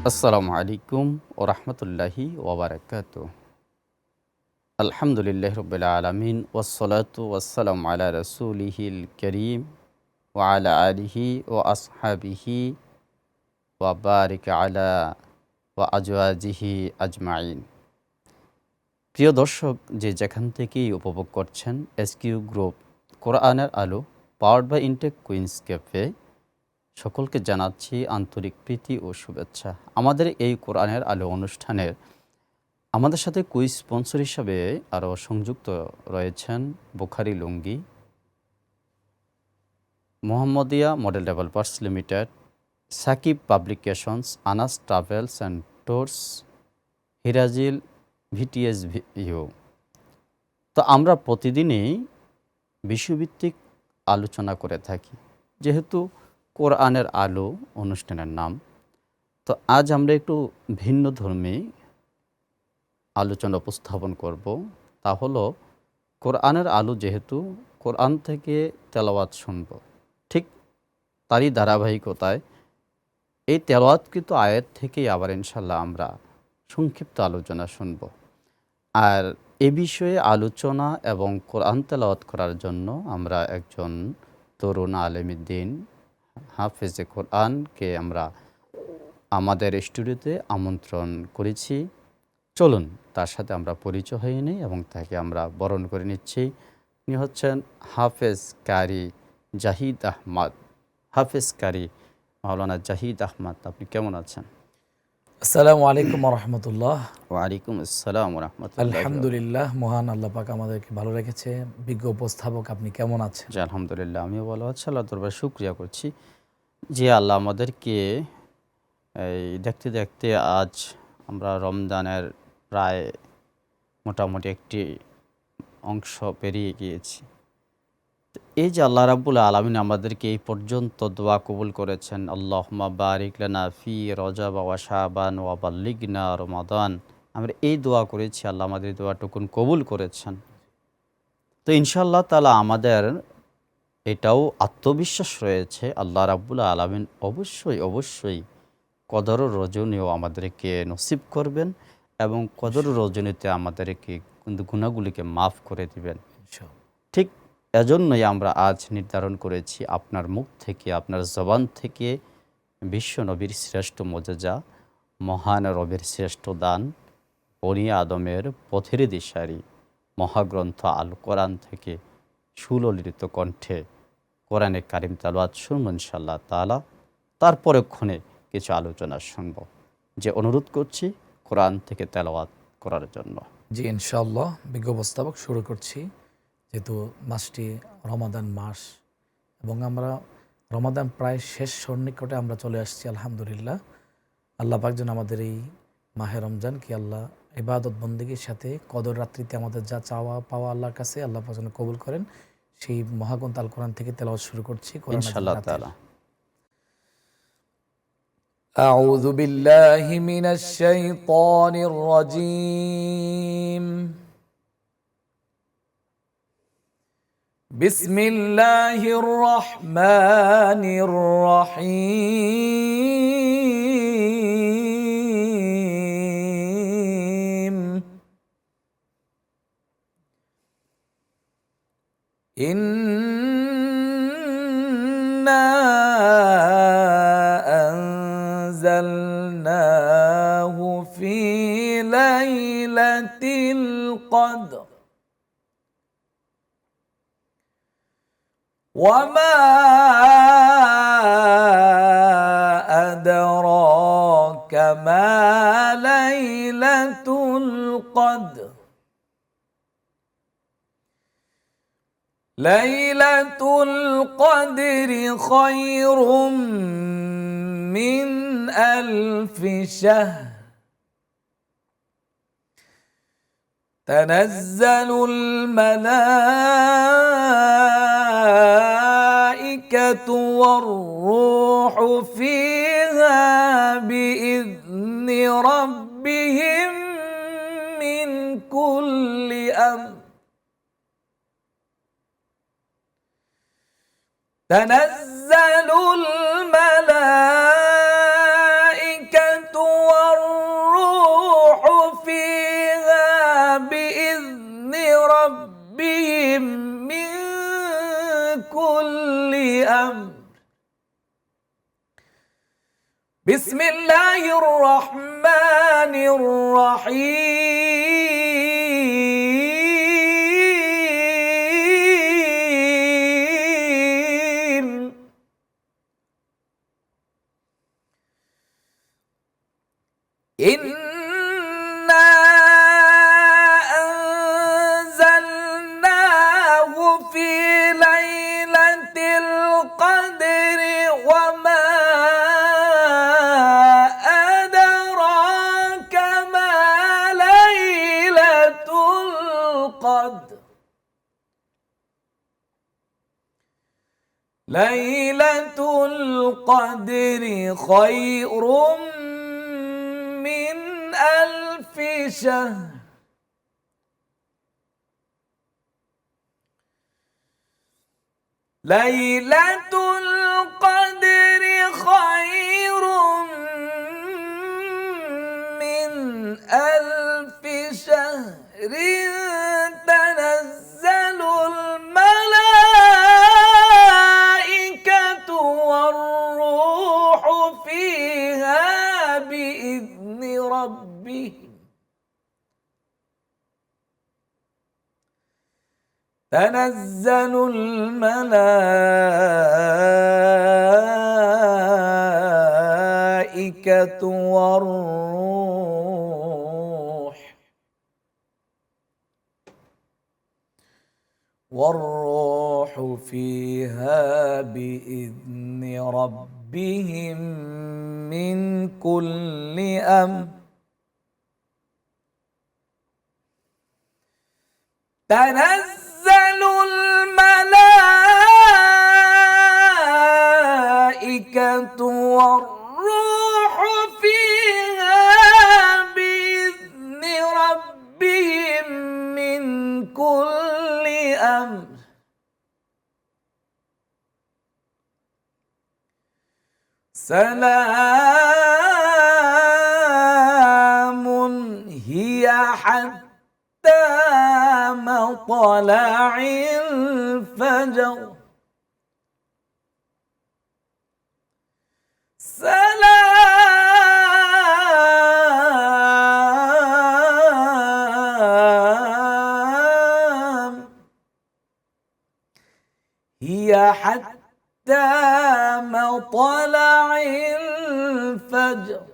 আসসালামু আলাইকুম ও রহমতুল্লাহি ওবরাকাতু। আলহামদুলিল্লাহ রবিল আলমিন ওসলাতু ওয়াসসালামু আলা রসুলিহিল করিম ও আলা আলিহি ও আসহাবিহি ওয়া বারিক আলা ওয়া আজওয়াজিহি আজমাইন। প্রিয় দর্শক, যে যেখান থেকেই উপভোগ করছেন এসকিউ গ্রুপ কোরআনের আলো powered by intact Queens cafe, সকলকে জানাচ্ছি আন্তরিক প্রীতি ও শুভেচ্ছা। আমাদের এই কোরআনের আলো অনুষ্ঠানের আমাদের সাথে কুইজ স্পন্সর হিসাবে আরও সংযুক্ত রয়েছেন Bukhari Lungi, Mohammadia model developers limited, Sakib publications, Anas travels and tours, হিরাজিল ভিটিএস ইউ। তো আমরা প্রতিদিনই বিষয়ভিত্তিক আলোচনা করে থাকি, যেহেতু কোরআনের আলো অনুষ্ঠানের নাম। তো আজ আমরা একটু ভিন্ন ধর্মী আলোচনা উপস্থাপন করব। তা হলো কোরআনের আলো, যেহেতু কোরআন থেকে তেলাওয়াত শুনব, ঠিক তারই ধারাবাহিকতায় এই তেলাওয়াতকৃত আয়াত থেকেই আবার ইনশাল্লাহ আমরা সংক্ষিপ্ত আলোচনা শুনব। আর এ বিষয়ে আলোচনা এবং কোরআন তেলাওয়াত করার জন্য আমরা একজন তরুণ আলেমুদ্দিন হাফেজে কোরআনকে আমরা আমাদের স্টুডিওতে আমন্ত্রণ করেছি। চলুন তার সাথে আমরা পরিচয় হয়ে নিই এবং তাকে আমরা বরণ করে নিচ্ছি। তিনি হচ্ছেন হাফেজ কারি জাহিদ আহমদ। হাফেজ কারি মাওলানা জাহিদ আহমদ, আপনি কেমন আছেন? আসসালামু আলাইকুম রহমতুল্লাহ। ওয়ালাইকুম আসসালাম রহমতুল্লাহ। আলহামদুলিল্লাহ, মহান আল্লাহ পাক আমাদেরকে ভালো রেখেছে। বিজ্ঞ উপস্থাপক, আপনি কেমন আছেন? জি আলহামদুলিল্লাহ, আমিও ভালো আছি। আল্লাহ দরবার শুকরিয়া করছি যে আল্লাহ আমাদেরকে এই দেখতে দেখতে আজ আমরা রমজানের প্রায় মোটামুটি একটি অংশ পেরিয়ে গিয়েছি। এই যে আল্লাহ রাব্বুল আলামিন আমাদেরকে এই পর্যন্ত দোয়া কবুল করেছেন, আল্লাহুম্মা বারিক লানা ফি রজব ওয়া শাবান ওয়া বাল্লিগনা রমাদান, আমরা এই দোয়া করেছি, আল্লাহ আমাদের দোয়াটুকুন কবুল করেছেন। তো ইনশাআল্লাহ তাআলা আমাদের এটাও আত্মবিশ্বাস রয়েছে, আল্লাহ রাব্বুল আলামিন অবশ্যই কদর রজনীও আমাদেরকে নসিব করবেন এবং কদর রজনীতে আমাদেরকে কিন্তু গুনাহগুলিকে মাফ করে দিবেন। ঠিক এজন্যই আমরা আজ নির্ধারণ করেছি আপনার মুখ থেকে, আপনার জবান থেকে বিশ্ব নবীর শ্রেষ্ঠ মজেজা, মহান রবের শ্রেষ্ঠ দান, বনি আদমের পথের দিশারি মহাগ্রন্থ আল কোরআন থেকে সুললিত কণ্ঠে কোরআনে কারিম তেলাওয়াত শুনব ইনশাআল্লাহ তাআলা। তারপরেক্ষণে কিছু আলোচনা শুনব, যে অনুরোধ করছি কোরআন থেকে তেলাওয়াত করার জন্য। জি ইনশাআল্লাহ, বিজ্ঞ উপস্থাপক, শুরু করছি। যেহেতু মাসটি রমাদান মাস এবং আমরা রমাদান প্রায় শেষ সন্নিকটে আমরা চলে আসছি, আলহামদুলিল্লাহ। আল্লাহ পাক যেন আমাদের এই মাহে রমজান কি আল্লাহ ইবাদত বন্দেগীর সাথে কদর রাত্রিতে আমাদের যা চাওয়া পাওয়া আল্লাহর কাছে আল্লাহ পাক যেন কবুল করেন, সেই মহাগ্রন্থ আল কোরআন থেকে তেলাওয়াত শুরু করছি। ইনশাআল্লাহ তাআলা। أعوذ بالله من الشيطان الرجيم. بسم الله الرحمن الرحيم. إنا أنزلناه في ليلة القدر وما أدراك ما ليلة القدر. ليلة القدر خير من 1000 شهر. تنزل الملائكة والروح فيها بإذن ربهم من كل أمر. تنزل الملائكة أمر بسم الله الرحمن الرحيم إنا أنزلناه في ليلة القدر وما أدراك ما ليلة القدر ليلة القدر خير من 1000 شهر ليلة القدر خير من 1000 شهر تنزل الملائكة والروح فيها بإذن ربهم تنزل الملائكة والروح فيها بإذن ربهم من كل أمر تنزل الملائكة والروح فيها بإذن ربهم من كل أمر سلام هي حتى مطلع الفجر سلام هي حتى مطلع الفجر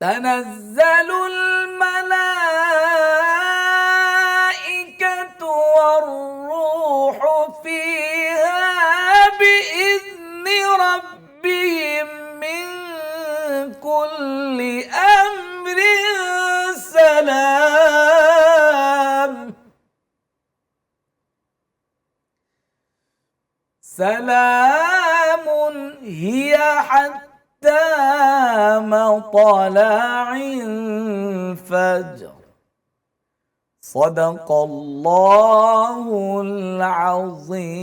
تنزل الملائكة والروح فيها بإذن ربهم من كل أمر سلام هي حتى مطلع الفجر صدق الله العظيم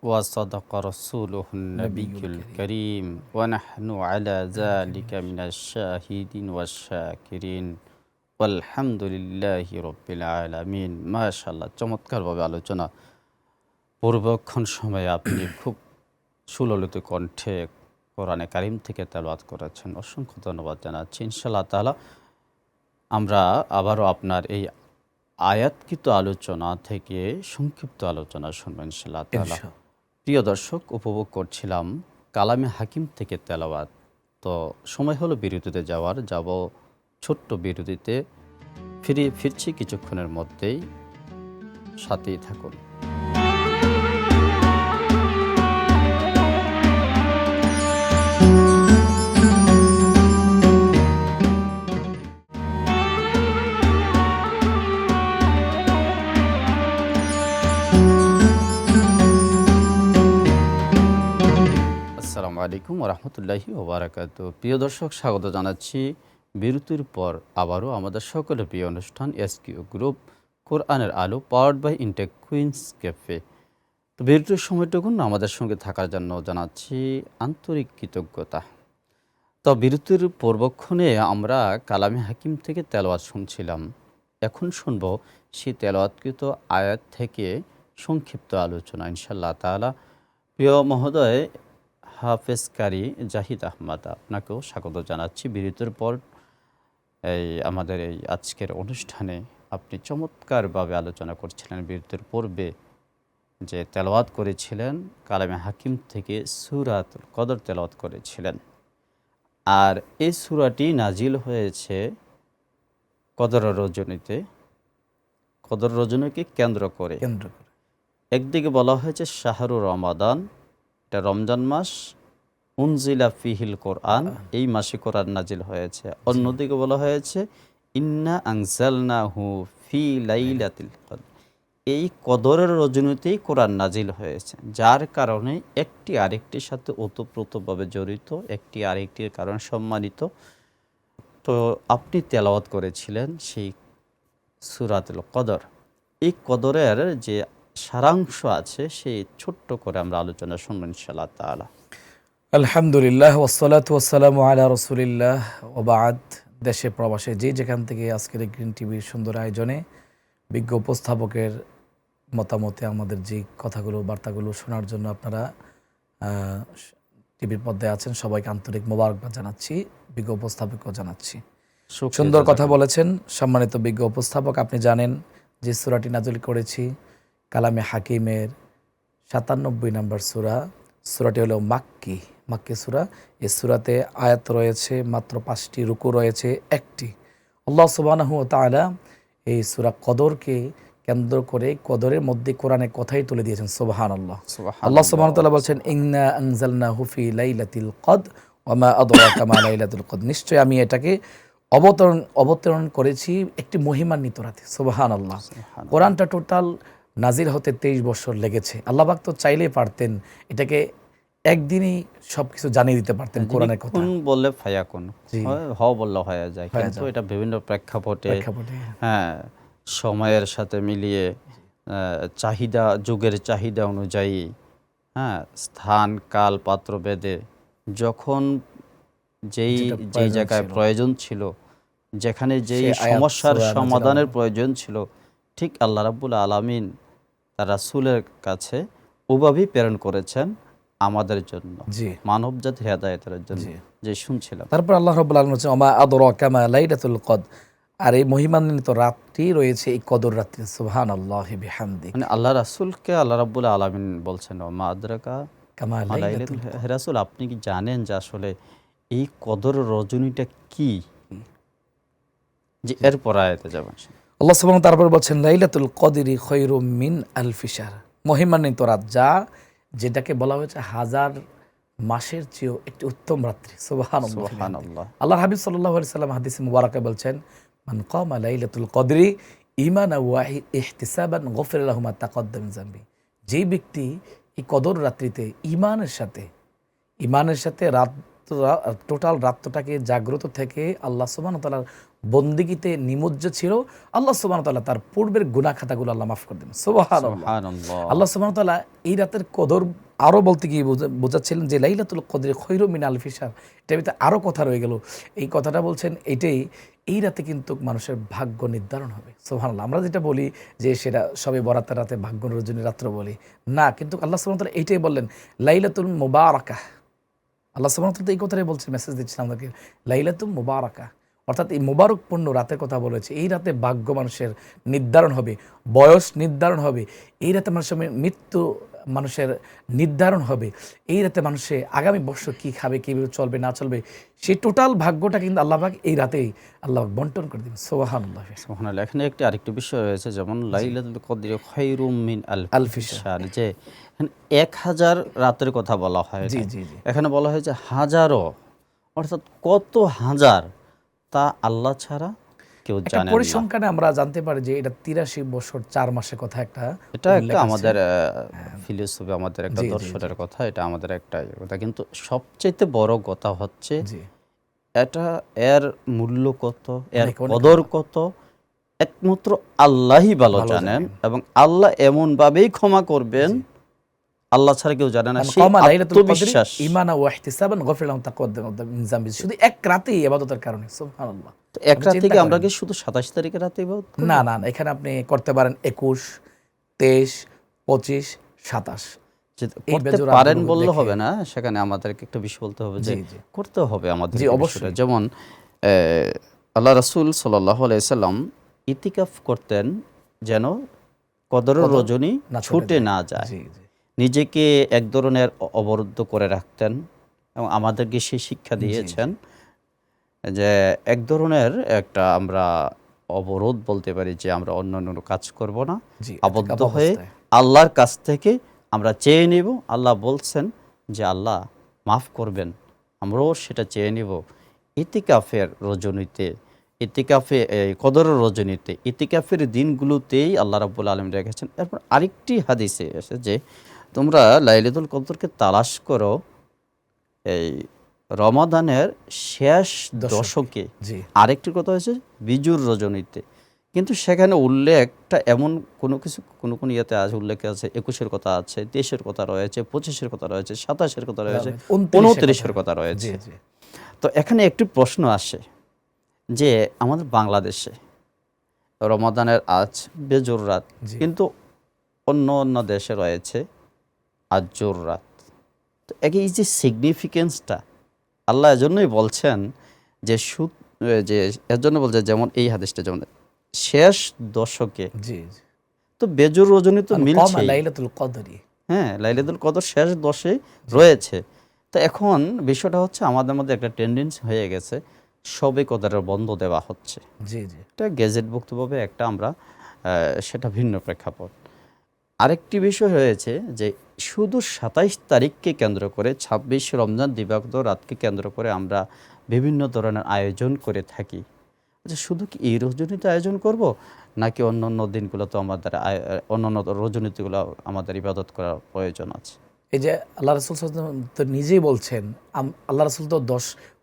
وصدق رسوله النبي الكريم ونحن على ذلك من الشاهدين والشاكرين আলহামদুলিল্লাহি রব্বিল আলামিন। মাশাআল্লাহ, চমৎকারভাবে আলোচনা পূর্বক্ষণ সময়ে আপনি খুব সুললিত কণ্ঠে কোরআনে কারিম থেকে তেলাওয়াত করেছেন। অসংখ্য ধন্যবাদ জানাচ্ছি। ইনশাআল্লাহ তাআলা আমরা আবারও আপনার এই আয়াতকৃত আলোচনা থেকে সংক্ষিপ্ত আলোচনা শুনবেন ইনশাআল্লাহ তাআলা। প্রিয় দর্শক, উপভোগ করছিলাম কালামে হাকিম থেকে তেলাওয়াত। তো সময় হলো বিরতিতে যাওয়ার, যাব ছোট্ট বিরতিতে। ফিরছি কিছুক্ষণের মধ্যেই, সাথেই থাকুন। আসসালামু আলাইকুম ওয়া রাহমাতুল্লাহি ওয়া বারাকাতুহু। প্রিয় দর্শক, স্বাগত জানাচ্ছি বিরতির পর আবারও আমাদের সকলের প্রিয় অনুষ্ঠান এসকিউ গ্রুপ কোরআনের আলো powered by intact Queens cafe. তো বিরতির সময়টুকুন আমাদের সঙ্গে থাকার জন্য জানাচ্ছি আন্তরিক কৃতজ্ঞতা। তো বিরতির পূর্বক্ষণে আমরা কালামে হাকিম থেকে তেলাওয়াত শুনছিলাম এখন শুনবো সেই তেলাওয়াতকৃত আয়াত থেকে সংক্ষিপ্ত আলোচনা ইনশাআল্লাহ তাআলা। প্রিয় মহোদয় হাফেজ কারি জাহিদ আহমদ, আপনাকেও স্বাগত জানাচ্ছি বিরতির পর। আমাদের এই আজকের অনুষ্ঠানে আপনি চমৎকারভাবে আলোচনা করছিলেন বিরতির পূর্বে, যে তেলাওয়াত করেছিলেন কালামে হাকিম থেকে সূরাতুল কদর তেলাওয়াত করেছিলেন। আর এই সূরাটি নাজিল হয়েছে কদর রজনীতে, কদর রজনীকে কেন্দ্র করে। একদিকে বলা হয়েছে শাহরু রমাদান, এটা রমজান মাস, উনজিলা ফিহিল কোরআন, এই মাসে কোরআন নাজিল হয়েছে। অন্যদিকে বলা হয়েছে ইন্না আনজালনাহু ফি লাইলাতিল কদর, এই কদরের রজনীতেই কোরআন নাজিল হয়েছে, যার কারণে একটি আরেকটির সাথে ওতপ্রোতভাবে জড়িত, একটি আরেকটির কারণ সম্মানিত। তো আপনি তেলাওয়াত করেছিলেন সেই সূরাতুল কদর। এই কদরের যে সারাংশ আছে সেই ছোট্ট করে আমরা আলোচনা শুনবো ইনশাআল্লাহ তাআলা। আলহামদুলিল্লাহ ওয়াসসালাতু ওয়াসসালামু আলা রাসূলিল্লাহ ওয়া বা'দ। দেশে প্রবাসে যে যেখান থেকে আজকের এই গ্রিন টিভির সুন্দর আয়োজনে বিজ্ঞ উপস্থাপকের মতামতে আমাদের যে কথাগুলো বার্তাগুলো শোনার জন্য আপনারা টিভির পর্দায় আছেন, সবাইকে আন্তরিক মোবারকবাদ জানাচ্ছি, বিজ্ঞ উপস্থাপকও জানাচ্ছি। সুন্দর কথা বলেছেন সম্মানিত বিজ্ঞ উপস্থাপক। আপনি জানেন যে সূরাটি নাজিল করেছি কালামে হাকিমের ৯৭ নম্বর সূরা। সূরাটি হলো মাক্কি সূরা। এই সূরাতে আয়াত রয়েছে মাত্র ৫টি, রুকু রয়েছে একটি। আল্লাহ সুবহানাহু ওয়া তাআলা এই সূরা কদরকে কেন্দ্র করে কদরের মধ্যে কোরআনের কথাই তুলে দিয়েছেন। সুবহানাল্লাহ। আল্লাহ সুবহানাহু ওয়া তাআলা বলছেন ইন্না আনজালনাহু ফি লাইলাতিল কদর ওয়া মা আদরাকা মা লাইলাতুল কদর, নিশ্চয় আমি এটাকে অবতরণ করেছি একটি মহিমান্বিত রাতে। সুবহানাল্লাহ। কোরআনটা টোটাল নাজিল হতে 23 বছর লেগেছে। আল্লাহ পাক তো চাইলেই পারতেন এটাকে একদিনই সবকিছু জানিয়ে দিতে পারতেন কোরআনের কথা। কোন বললে ফায়াকুন, হ বললে হয়ে যায়, কিন্তু এটা বিভিন্ন প্রেক্ষাপটে হ্যাঁ সময়ের সাথে মিলিয়ে চাহিদা, যুগের চাহিদা অনুযায়ী, হ্যাঁ স্থান কাল পাত্র ভেদে যখন যেই জায়গায় প্রয়োজন ছিল, যেখানে যেই সমস্যার সমাধানের প্রয়োজন ছিল, ঠিক আল্লাহ রাব্বুল আলামিন তার রাসূলের কাছে ওভাবেই প্রেরণ করেছেন আমাদের জন্য, মানব জাতির হেদায়েতের জন্য। যে শুনছিলাম তারপর আল্লাহ রাব্বুল আলামিন বলেছেন ওমা আদরাকা মা লাইলাতুল কদর, আর এই মহিমান্বিত রাতটি রয়েছে এই কদর রাত্রি। সুবহানাল্লাহি বিহামদি, মানে আল্লাহ রাসূলকে আল্লাহ রাব্বুল আলামিন বলছেন ওমা আদরাকা মা লাইলাতুল কদর। হে রাসূল, আপনি কি জানেন যে আসলে এই কদর রজনীটা কি? যে এরপর আয়াতে যাবেন আল্লাহ সুবহানাহু ওয়া তাআলা তারপর বলছেন লাইলাতুল কদরি খায়রুম মিন আলফি শাহর, মহিমান্বিত রাত যা যেটাকে বলা হয়েছে হাজার মাসের চেয়েও একটি উত্তম রাত্রি। সুবহানাল্লাহ। আল্লাহ হাবিব সাল্লাল্লাহু আলাইহি সাল্লাম হাদিসে মুবারাকা বলছেন মান কামা লাইলাতুল কদরি ঈমানান ওয়া ইহতিসাবান গফিরা লাহু মা তাকাদ্দাম মিন যামবি, যেই ব্যক্তি এই কদর রাত্রিতে ঈমানের সাথে টোটাল রাতটাকে জাগ্রত থেকে আল্লাহ সুবহানাহু ওয়া তাআলার বন্দেগীতে নিমজ্জ ছিল, আল্লাহ সুবহানাহু ওয়া তাআলা তার পূর্বের গুনাহ খাতাগুলো আল্লাহ মাফ করে দেন। সুবহানাল্লাহ। আল্লাহ সুবহানাহু ওয়া তাআলা এই রাতের কদর আরো বলতে গিয়ে বোঝাচ্ছিলেন যে লাইলাতুল কদরি খায়রুম মিন আলফি শাহর। এটার ভিতরে আরো কথা রয়ে গেল। এই কথাটা বলছেন এটাই, এই রাতে কিন্তু মানুষের ভাগ্য নির্ধারণ হবে। সুবহানাল্লাহ। আমরা যেটা বলি যে সেটা সবে বরাতের রাতে ভাগ্য রজনী রাত্র বলি না, কিন্তু আল্লাহ সুবহানাহু ওয়া তাআলা এইটাই বললেন লাইলাতুল মুবারাকাহ। আল্লাহ সুবহানাহু ওয়া তাআলা এই কথাটাই বলছেন, মেসেজ দিচ্ছেন আমাদেরকে লাইলাতুল মুবারাকা, অর্থাৎ এই মুবারকপূর্ণ রাতের কথা বলেছে। এই রাতে ভাগ্য মানুষের নির্ধারণ হবে, বয়স নির্ধারণ হবে, এই রাতে মানুষের মৃত্যু মানুষের নির্ধারণ হবে, এই রাতে মানুষের আগামী বর্ষ কী খাবে, কীভাবে চলবে না চলবে, সেই টোটাল ভাগ্যটা কিন্তু আল্লাহ পাক এই রাতেই আল্লাহ বন্টন করে দেবেন। সুবহানাল্লাহ। সুবহানাল্লাহ। এখানে আরেকটি বিষয় রয়েছে, যেমন লাইলাতুল কদরি খায়রুম মিন আলফি শাহর, যে 1000 রাতের কথা বলা হয়, এখানে বলা হয়েছে হাজারো, অর্থাৎ কত হাজার তা আল্লাহ ছাড়া কেউ জানে না। পরিসংখ্যানে আমরা জানতে পারি যে এটা 83 বছর 4 মাসের কথা। এটা একটা আমাদের ফিলোসফি, আমাদের একটা দর্শনের কথা, এটা আমাদের একটা কথা। কিন্তু সবচেয়ে বড় কথা হচ্ছে এটা এর মূল্য কত, এর কদর কত, একমাত্র আল্লাহই ভালো জানেন। এবং আল্লাহ এমন ভাবেই ক্ষমা করবেন, আল্লাহ ছাড়া কেউ জানে না, মানে সেই কমা লাইলাতুল কদরি আত্মবিশ্বাস। ঈমানান ওয়া ইহতিসাবান গফিরা লাহুম তাকওয়াদ্দাম মিন যামবি, শুধু এক রাতেই ইবাদতের কারণে, সুবহানাল্লাহ। তো এক আপনি রাত চিন্তা থেকে আমরা করেন। কি শুধু 27 তারিখে রাতে ইবাদত করব? না, না, না, এখানে আপনি করতে পারেন 21, 23, 25, 27 যে এই করতে বেজোড় পারেন রাতগুলো বললে দেখে। হবে না, সেখানে আমাদেরকে একটা বিষয় বলতে হবে যে জি, জি। করতে হবে আমাদের জি, বিষয়টা। অবশ্যই। যেমন আল্লাহ রাসূল সাল্লাল্লাহু আলাইহি সাল্লাম ইতিকাফ করতেন যেন কদরের কদর রজনী না ছুটে ছুটে যায়। না যায়। জি, জি। নিজেকে এক ধরনের অবরুদ্ধ করে রাখতেন এবং আমাদেরকে সেই শিক্ষা জি, জি। দিয়েছেন যে এক ধরনের একটা আমরা অবরোধ বলতে পারি, যে আমরা অন্যান্য কাজ করব না, জি, আবদ্ধ ইতিকাফ হয়ে অবস্থায়। আল্লাহর কাছ থেকে আমরা চেয়ে নেব। আল্লাহ বলছেন যে আল্লাহ মাফ করবেন, আমরাও সেটা চেয়ে নেব। ইতিকাফের রজনীতে, ইতিকাফে এই কদরের রজনীতে, ইতিকাফের দিনগুলোতেই আল্লাহ রাব্বুল আলামিন রেখেছেন। এরপর আরেকটি হাদিসে এসে যে তোমরা লাইলাতুল কদরকে তালাশ করো এই রমাদানের শেষ দশকে। জি, আরেকটি কথা হয়েছে বিজুর রজনীতে। কিন্তু সেখানে উল্লেখটা এমন কোনো কিছু কোনো কোনো ইয়েতে আছে, উল্লেখ আছে 21-এর কথা আছে, 23-এর কথা রয়েছে, 25-এর কথা রয়েছে, 27-এর কথা রয়েছে, 29-এর কথা জি, রয়েছে। জি। তো এখানে একটি প্রশ্ন আসে যে আমাদের বাংলাদেশে রমাদানের আজ বেজোর রাত, জি। কিন্তু অন্য অন্য দেশে রয়েছে আজ জোর রাত। তো এই যে সিগনিফিকেন্সটা আল্লাহ এজন্যই বলছেন যে যে এর জন্য বলছে, যেমন এই হাদিসটা যেমন শেষ দশকে, জি, জি। তো বেজুর রজনী তো মানে কমা মিলছেই। লাইলাতুল কদরি। হ্যাঁ, লাইলাতুল কদর শেষ দশে রয়েছে। তো এখন বিষয়টা হচ্ছে আমাদের মধ্যে একটা টেন্ডেন্সি হয়ে গেছে, সবে কদরের বন্ধ দেওয়া হচ্ছে। জি, জি। এটা গেজেটভুক্তভাবে একটা আমরা সেটা ভিন্ন প্রেক্ষাপট। আরেকটি বিষয় হয়েছে যে শুধু ২৭ তারিখকে কেন্দ্র করে ২৬ রমজান দিবাগত রাতকে কেন্দ্র করে আমরা বিভিন্ন ধরনের আয়োজন করে থাকি। আচ্ছা, শুধু কি এই রজনীতে আয়োজন করব, নাকি অন্য অন্য দিনগুলো তো আমাদের অন্য অন্য রজনীতিগুলো আমাদের ইবাদত করার প্রয়োজন আছে? এই যে আল্লাহ রাসূল সাল্লাল্লাহু আলাইহি ওয়াসাল্লাম তো নিজেই বলছেন, আল্লাহ রাসূল তো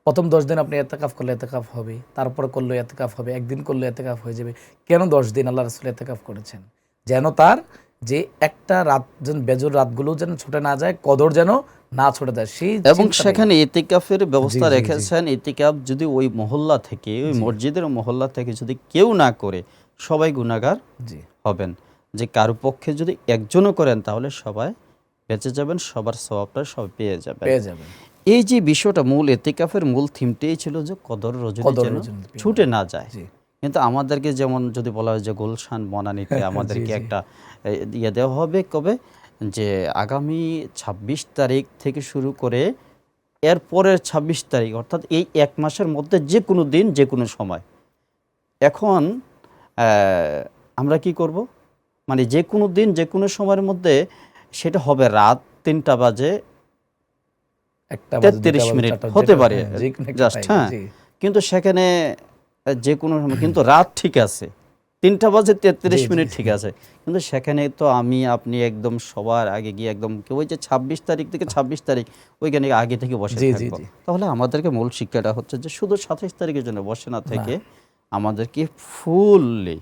প্রথম 10 দিন আপনি ইতিকাফ করলে ইতিকাফ হবে, তারপরে করলে ইতিকাফ হবে, একদিন করলে ইতিকাফ হয়ে যাবে। কেন 10 দিন আল্লাহ রাসূল ইতিকাফ করেছেন? যেন তার যে একটা রাত যেন বেজোর রাতগুলো যেন ছুটে না যায়, কদর যেন না ছুটে যায়, সেই এবং চিন্তাটাই। সেখানে ইতিকাফের জি, ব্যবস্থা জি, জি, রেখেছেন। ইতিকাফ যদি ওই মহল্লা থেকে, ওই জি, মসজিদের মহল্লা থেকে যদি কেউ না করে, সবাই গুনাহগার জি। হবেন। যে কারো পক্ষে যদি একজনও করেন তাহলে সবাই বেঁচে যাবেন, সবার সওয়াবটা সবাই পেয়ে যাবেন। পেয়ে যাবেন। এই যে বিষয়টা, মূল ইতিকাফের মূল থিমটাই ছিল যে কদর রজনী কদর যেন রজনী পেয়ে ছুটে না যায়। জি, কিন্তু আমাদেরকে যেমন যদি বলা হয় যে গুলশান বনানীতে জি, আমাদেরকে জি। একটা ইয়ে দেওয়া হবে কবে, যে আগামী ২৬ তারিখ থেকে শুরু করে এর পরের ২৬ তারিখ, অর্থাৎ এই এক মাসের মধ্যে যে কোনো দিন যে কোনো সময়। এখন আমরা কি করব, মানে যে কোনো দিন যে কোনো সময়ের মধ্যে সেটা হবে রাত ৩টা বাজে 1টা বাজে, 2টা ৩৩ বাজে, মিনিট 4টা, হতে যেটা পারে যেকোনো একটা জাস্ট, টাইম। হ্যাঁ। জি, কিন্তু সেখানে যে কোনো সময়, কিন্তু রাত ঠিক আছে, ৩টা বাজে ৩৩ জি, জি, মিনিট ঠিক আছে। কিন্তু সেখানে তো আমি আপনি একদম সবার আগে গিয়ে একদম কেউ ওই যে ২৬ তারিখ থেকে ২৬ তারিখ ওইখানে আগে থেকে বসে জি, জি, থাকবো। জি। তাহলে আমাদেরকে মূল শিক্ষাটা হচ্ছে যে শুধু ২৭ তারিখের জন্য বসে না না। থেকে আমাদেরকে ফুললি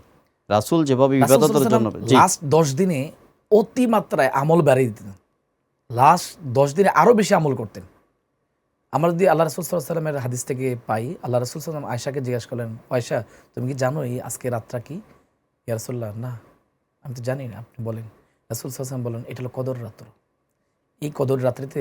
রাসূল যেভাবে রাসূল ইবাদতের সাল্লাল্লাহু জন্য, আলাইহি ওয়াসাল্লাম জি, লাস্ট 10 দিনে অতিমাত্রায় আমল বাড়িয়ে দিতেন। লাস্ট 10 দিনে আরো বেশি আমল করতেন। আমরা যদি আল্লাহ রাসূল সাল্লাল্লাহু আলাইহি ওয়াসাল্লামের হাদিস থেকে পাই, আল্লাহ রাসূল সাল্লাল্লাহু আলাইহি ওয়াসাল্লাম আয়েশাকে জিজ্ঞেস করলেন, "আয়েশা, তুমি কি জানো এই আজকে রাতটা কি?" ইয়া রাসূলুল্লাহ, "না, আমি তো জানি না, আপনি বলেন।" রাসূল সাল্লাল্লাহু আলাইহি ওয়াসাল্লাম বলেন, "এটা হলো কদর রাত্র। এই কদর রাত্রিতে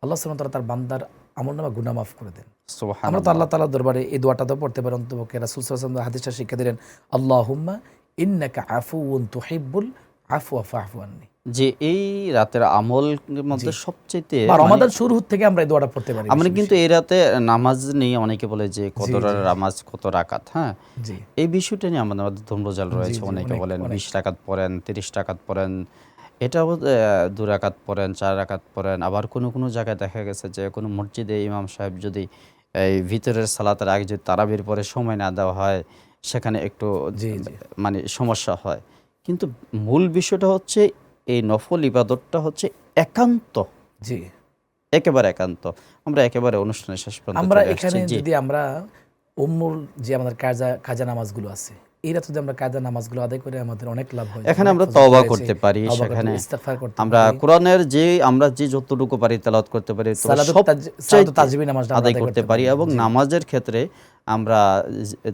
আল্লাহ সুবহানাহু ওয়া তাআলা তার বান্দার আমলনামা গুনাহ মাফ করে দেন।" আমরা তো সুবহানাল্লাহ। আল্লাহ তাআলার দরবারে এই দোয়াটা তো পড়তে পারি অন্তপক্ষে। রাসূল সাল্লাল্লাহু আলাইহি ওয়াসাল্লাম হাদিসটা শিক্ষা দিলেন, "আল্লাহুম্মা ইন্নাকা আফুউন তুহিব্বুল আফওয়া ফা'ফু আন্নি।" যে এই রাতের আমলের জি। মধ্যে সবচাইতে বা মানে রমাদান শুরু থেকে আমরা এই দোয়াটা পড়তে পারি আমরা বেশি, কিন্তু বেশি। এই রাতে নামাজ নিয়ে অনেকে বলে যে কত জি, জি, জি, নামাজ কত রাকাত, হ্যাঁ, জি, এই বিষয়টা নিয়ে আমাদের মধ্যে ধূম্রজাল জি, রয়েছে। জি, অনেকে অনেক, বলেন অনেক। ২০ রাকাত পড়েন, ৩০ রাকাত পড়েন, এটাও ২ রাকাত পড়েন, ৪ রাকাত পড়েন। আবার কোনো কোনো জায়গায় দেখা গেছে যে কোনো মসজিদে ইমাম সাহেব যদি এই ভিতরের সালাতের আগে যদি তারাবির পরে সময় না দেওয়া হয়, সেখানে একটু জি, জি, মানে সমস্যা হয়। কিন্তু মূল বিষয়টা হচ্ছে এই নফল ইবাদতটা হচ্ছে একান্ত, জি। একেবারে একান্ত। আমরা একেবারে অনুষ্ঠানের শেষ পর্যন্ত আমরা চলে আসছি। এখানে জি, যদি আমরা যে আমাদের কাজা নামাজগুলো আছে, এই রাতে যদি আমরা কায়দা নামাজগুলো আদায় করে আমাদের অনেক লাভ হয়। এখানে আমরা ফজর তওবা হয়েছে, করতে পারি, তওবা করতে সেখানে পারি, ইস্তিগফার করতে আমরা পারি। কোরআনের আমরা যে যতটুকু পারি তেলাওয়াত করতে পারি, তবে সালাতুত সবচাইতে তাজবি নামাজটা আমরা আদায় আদায় করতে পারি। এবং জি। নামাজের ক্ষেত্রে আমরা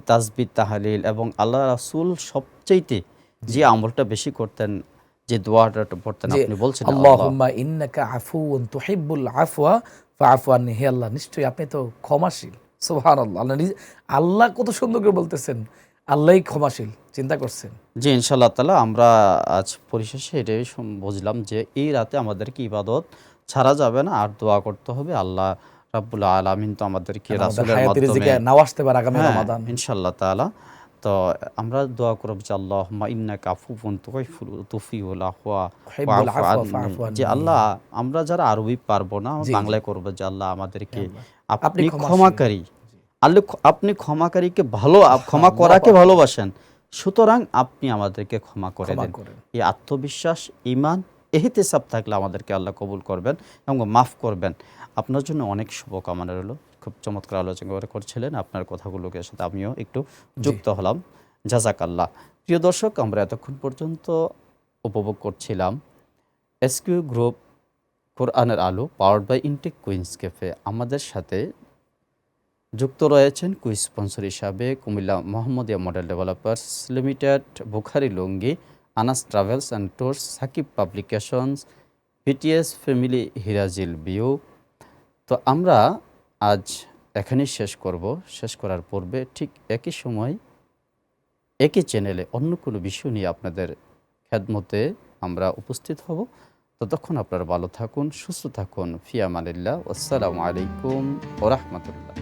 তাসবিহ তাহলিল এবং আল্লাহ রাসূল সবচাইতে যে আমলটা বেশি করতেন, যে দোয়াটা পড়তেন, যে আপনি বলছেন আল্লাহুম্মা ইন্নাকা আফুউন তুহিব্বুল আফওয়া ফাআফু আন্নি, হে আল্লাহ নিশ্চয়ই আপনি তো ক্ষমাশীল। সুবহানাল্লাহ, আল্লাহ কত সুন্দর করে বলতেছেন, আল্লাহই ক্ষমাশীল, চিন্তা করছেন। জি, ইনশাআল্লাহ তাআলা আমরা আজ পরিশেষে এটাই বুঝলাম যে এই রাতে আমাদেরকে ইবাদত ছাড়া যাবে না, আর দোয়া করতে হবে। আল্লাহ রাব্বুল আলামিন তো আমাদেরকে আমাদের রাসূলের হায়াতের মাধ্যমে, রিজিকে নাও আসতে পারে আগামী হ্যাঁ, রমাদান। ইনশাআল্লাহ তাআলা। তো আমরা দোয়া করব যে আল্লাহুম্মা ইন্নাকা আফুউন তুহিব্বুল আফওয়া তুহিব্বুল ফাআফু আফওয়া আন্নি। ফাআফু যে আন্নি। আল্লাহ, আমরা যারা আরবি পারবো না, জি, জি। বাংলায় করব যে আল্লাহ আমাদেরকে, হে আল্লাহ, আপনি ক্ষমাশীল। ক্ষমাকারী। আল্লাহ আপনি ক্ষমাকারীকে ক্ষমা আল্লাহু করাকে আকবার। ভালোবাসেন, সুতরাং আপনি আমাদেরকে ক্ষমা করে ক্ষমা দেন। করেন। এই আত্মবিশ্বাস, ঈমান, ইহতিসাব থাকলে আমাদেরকে আল্লাহ কবুল করবেন এবং মাফ করবেন। আপনার জন্য অনেক শুভকামনা রইল। খুব চমৎকার আলোচনা করছিলেন, আপনার কথাগুলোকে সাথে আমিও একটু যুক্ত হলাম। জাযাকাল্লাহ। প্রিয় দর্শক, আমরা এতক্ষণ পর্যন্ত উপভোগ করছিলাম এসকিউ গ্রুপ কোরআনের আলো powered by intact Queens cafe. আমাদের সাথে যুক্ত রয়েছেন কুইজ স্পন্সর হিসাবে Cumilla Mohammadia model developers limited, Bukhari Lungi, Anas travels and tours, Sakib publications, PTS family, হিরাজিল বিউ। তো আমরা আজ এখানেই শেষ করব। শেষ করার পূর্বে ঠিক একই সময় একই চ্যানেলে অন্য কোনো বিষয় নিয়ে আপনাদের খেদমতে আমরা উপস্থিত হব। ততক্ষণ আপনারা ভালো থাকুন, সুস্থ থাকুন। ফি আমানিল্লাহ। আসসালামু আলাইকুম ওয়া রাহমাতুল্লাহ।